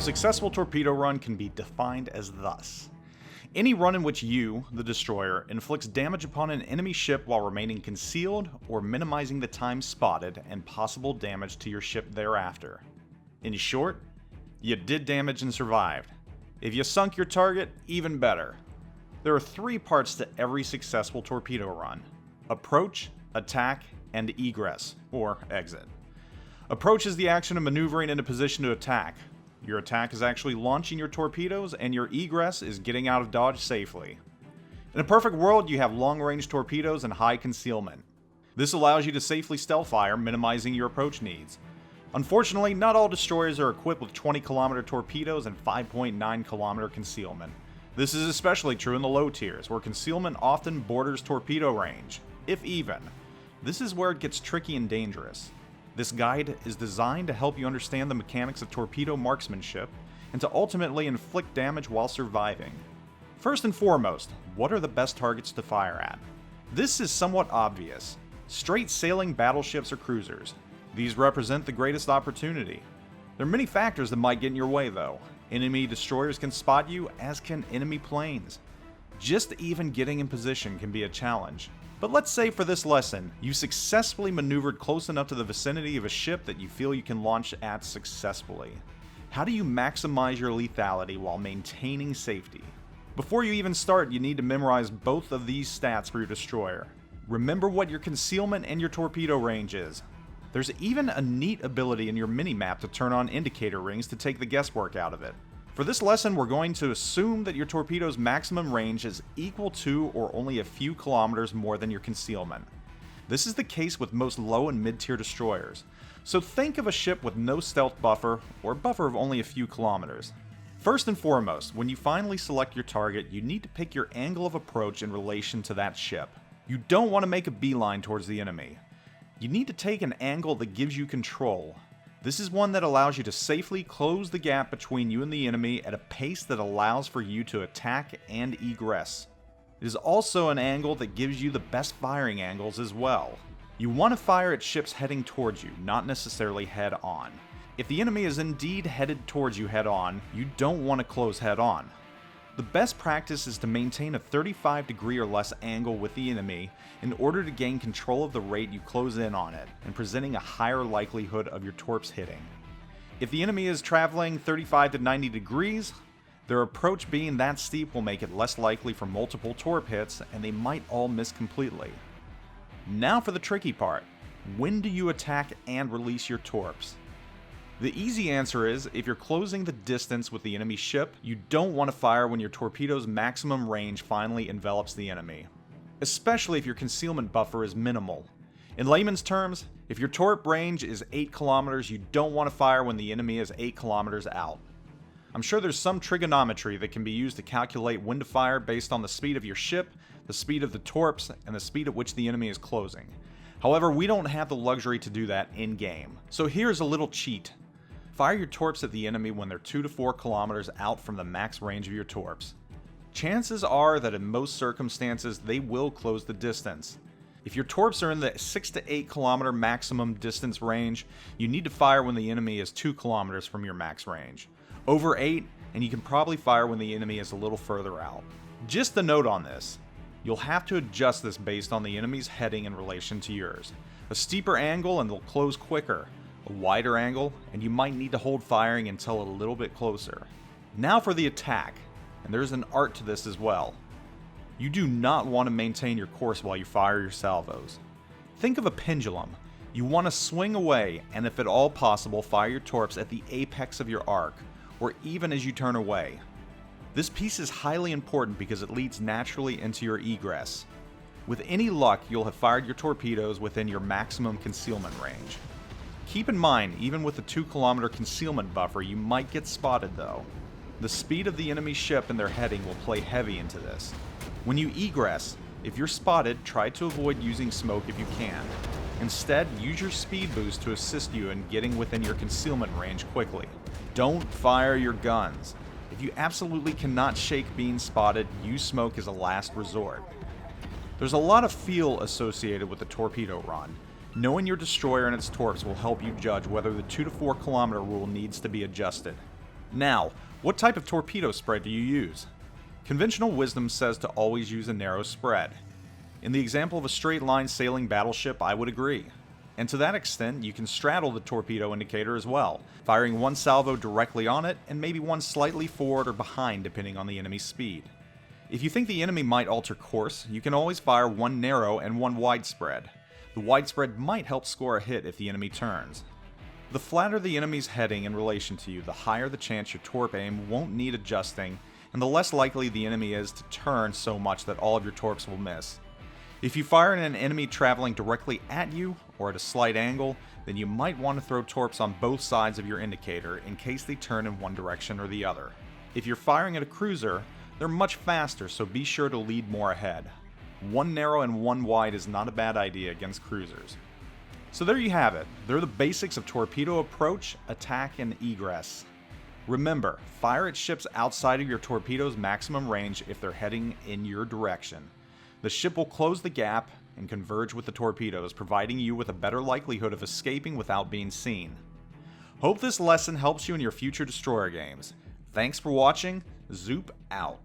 successful torpedo run can be defined as thus. Any run in which you, the destroyer, inflicts damage upon an enemy ship while remaining concealed or minimizing the time spotted and possible damage to your ship thereafter. In short, you did damage and survived. If you sunk your target, even better. There are three parts to every successful torpedo run: approach, attack, and egress, or exit. Approach is the action of maneuvering into position to attack. Your attack is actually launching your torpedoes, and your egress is getting out of dodge safely. In a perfect world, you have long-range torpedoes and high concealment. This allows you to safely stealth fire, minimizing your approach needs. Unfortunately, not all destroyers are equipped with 20-kilometer torpedoes and 5.9-kilometer concealment. This is especially true in the low tiers, where concealment often borders torpedo range, if even. This is where it gets tricky and dangerous. This guide is designed to help you understand the mechanics of torpedo marksmanship and to ultimately inflict damage while surviving. First and foremost, what are the best targets to fire at? This is somewhat obvious. Straight sailing battleships or cruisers. These represent the greatest opportunity. There are many factors that might get in your way though. Enemy destroyers can spot you, as can enemy planes. Just even getting in position can be a challenge. But let's say for this lesson, you successfully maneuvered close enough to the vicinity of a ship that you feel you can launch at successfully. How do you maximize your lethality while maintaining safety? Before you even start, you need to memorize both of these stats for your destroyer. Remember what your concealment and your torpedo range is. There's even a neat ability in your mini-map to turn on indicator rings to take the guesswork out of it. For this lesson, we're going to assume that your torpedo's maximum range is equal to or only a few kilometers more than your concealment. This is the case with most low and mid-tier destroyers. So think of a ship with no stealth buffer, or a buffer of only a few kilometers. First and foremost, when you finally select your target, you need to pick your angle of approach in relation to that ship. You don't want to make a beeline towards the enemy. You need to take an angle that gives you control. This is one that allows you to safely close the gap between you and the enemy at a pace that allows for you to attack and egress. It is also an angle that gives you the best firing angles as well. You want to fire at ships heading towards you, not necessarily head on. If the enemy is indeed headed towards you head on, you don't want to close head on. The best practice is to maintain a 35-degree or less angle with the enemy in order to gain control of the rate you close in on it and presenting a higher likelihood of your torps hitting. If the enemy is traveling 35 to 90 degrees, their approach being that steep will make it less likely for multiple torp hits, and they might all miss completely. Now for the tricky part. When do you attack and release your torps? The easy answer is, if you're closing the distance with the enemy ship, you don't want to fire when your torpedo's maximum range finally envelops the enemy. Especially if your concealment buffer is minimal. In layman's terms, if your torp range is 8 kilometers, you don't want to fire when the enemy is 8 kilometers out. I'm sure there's some trigonometry that can be used to calculate when to fire based on the speed of your ship, the speed of the torps, and the speed at which the enemy is closing. However, we don't have the luxury to do that in-game. So here's a little cheat. Fire your torps at the enemy when they're 2 to 4 kilometers out from the max range of your torps. Chances are that in most circumstances they will close the distance. If your torps are in the 6 to 8 kilometer maximum distance range, you need to fire when the enemy is 2 kilometers from your max range. Over 8, and you can probably fire when the enemy is a little further out. Just a note on this. You'll have to adjust this based on the enemy's heading in relation to yours. A steeper angle and they'll close quicker. A wider angle, and you might need to hold firing until a little bit closer. Now for the attack, and there's an art to this as well. You do not want to maintain your course while you fire your salvos. Think of a pendulum. You want to swing away, and if at all possible, fire your torps at the apex of your arc, or even as you turn away. This piece is highly important because it leads naturally into your egress. With any luck, you'll have fired your torpedoes within your maximum concealment range. Keep in mind, even with a 2 kilometer concealment buffer, you might get spotted though. The speed of the enemy ship and their heading will play heavy into this. When you egress, if you're spotted, try to avoid using smoke if you can. Instead, use your speed boost to assist you in getting within your concealment range quickly. Don't fire your guns. If you absolutely cannot shake being spotted, use smoke as a last resort. There's a lot of feel associated with the torpedo run. Knowing your destroyer and its torps will help you judge whether the 2 to 4 kilometer rule needs to be adjusted. Now, what type of torpedo spread do you use? Conventional wisdom says to always use a narrow spread. In the example of a straight line sailing battleship, I would agree. And to that extent, you can straddle the torpedo indicator as well, firing one salvo directly on it and maybe one slightly forward or behind depending on the enemy's speed. If you think the enemy might alter course, you can always fire one narrow and one wide spread. The wide spread might help score a hit if the enemy turns. The flatter the enemy's heading in relation to you, the higher the chance your torp aim won't need adjusting, and the less likely the enemy is to turn so much that all of your torps will miss. If you fire at an enemy traveling directly at you, or at a slight angle, then you might want to throw torps on both sides of your indicator in case they turn in one direction or the other. If you're firing at a cruiser, they're much faster, so be sure to lead more ahead. One narrow and one wide is not a bad idea against cruisers. So there you have it. They're the basics of torpedo approach, attack, and egress. Remember, fire at ships outside of your torpedo's maximum range if they're heading in your direction. The ship will close the gap and converge with the torpedoes, providing you with a better likelihood of escaping without being seen. Hope this lesson helps you in your future destroyer games. Thanks for watching. Zoop out.